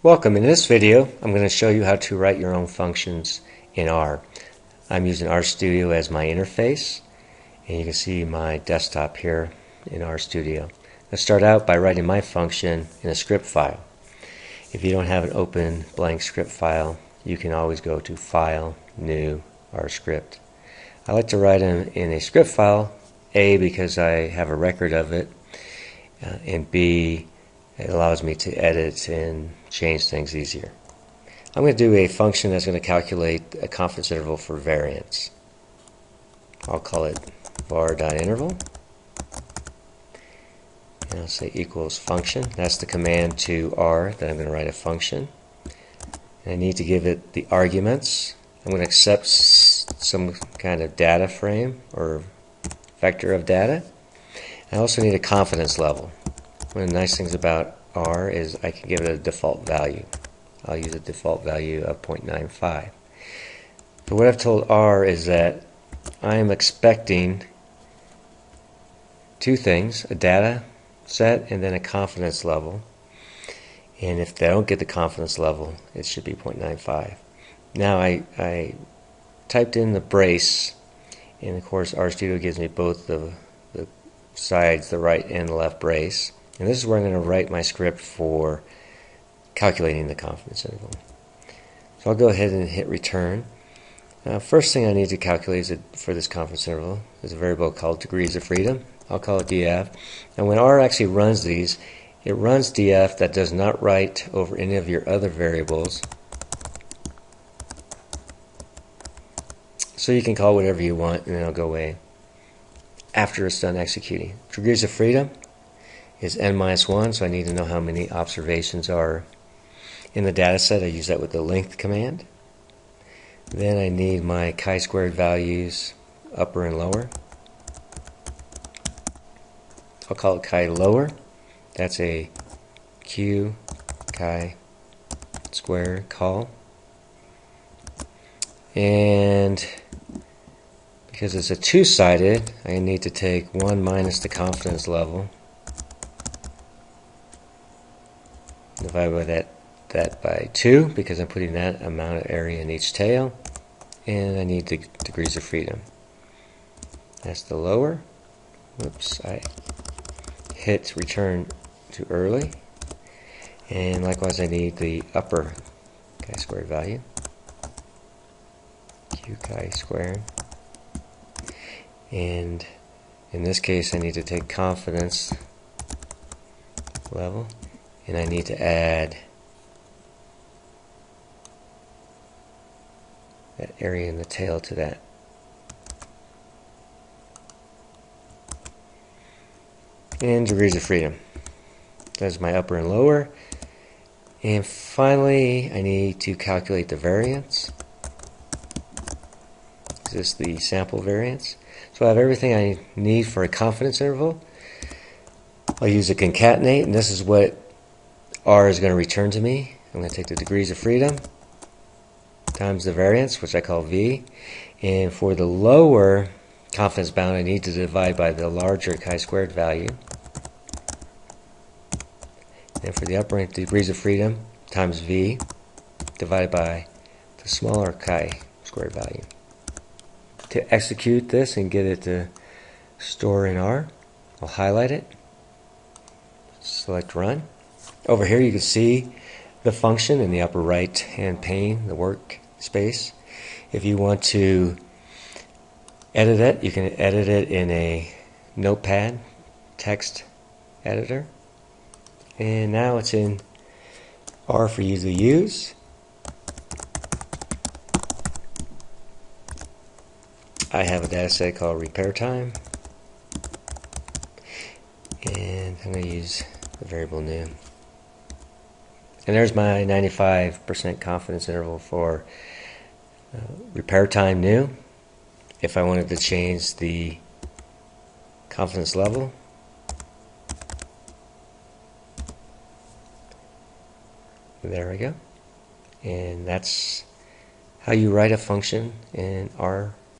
Welcome. In this video, I'm going to show you how to write your own functions in R. I'm using RStudio as my interface, and you can see my desktop here in RStudio. Let's start out by writing my function in a script file. If you don't have an open blank script file, you can always go to File, New, RScript. I like to write them in a script file, A, because I have a record of it, and B, it allows me to edit and change things easier. I'm going to do a function that's going to calculate a confidence interval for variance. I'll call it var.interval. And I'll say equals function. That's the command to R that I'm going to write a function. And I need to give it the arguments. I'm going to accept some kind of data frame or vector of data. I also need a confidence level. One of the nice things about R is I can give it a default value. I'll use a default value of 0.95. But what I've told R is that I am expecting two things, a data set and then a confidence level. And if they don't get the confidence level, it should be 0.95. Now I typed in the brace, and of course RStudio gives me both the sides, the right and the left brace. And this is where I'm going to write my script for calculating the confidence interval. So I'll go ahead and hit return. First thing I need to calculate for this confidence interval is a variable called degrees of freedom. I'll call it df. And when R actually runs these, it runs df that does not write over any of your other variables. So you can call whatever you want and then it'll go away after it's done executing. Degrees of freedom is n-1, so I need to know how many observations are in the data set. I use that with the length command. Then I need my chi-squared values, upper and lower. I'll call it chi-lower. That's a q chi-square call. And because it's a two-sided, I need to take 1 minus the confidence level, divide by that by 2 because I'm putting that amount of area in each tail, and I need the degrees of freedom. That's the lower. Whoops, I hit return too early. And likewise I need the upper chi-squared value, q chi-squared. And in this case I need to take confidence level, and I need to add that area in the tail to that. And degrees of freedom. That's my upper and lower. And finally, I need to calculate the variance. This is the sample variance. So I have everything I need for a confidence interval. I'll use a concatenate, and this is what R is going to return to me. I'm going to take the degrees of freedom times the variance, which I call V. And for the lower confidence bound, I need to divide by the larger chi-squared value. And for the upper degrees of freedom times V divided by the smaller chi-squared value. To execute this and get it to store in R, I'll highlight it, select Run. Over here you can see the function in the upper right hand pane, the workspace. If you want to edit it, you can edit it in a notepad text editor. And now it's in R for you to use. I have a data set called repair time, and I'm going to use the variable new. And there's my 95% confidence interval for repair time new. If I wanted to change the confidence level, there we go. And that's how you write a function in R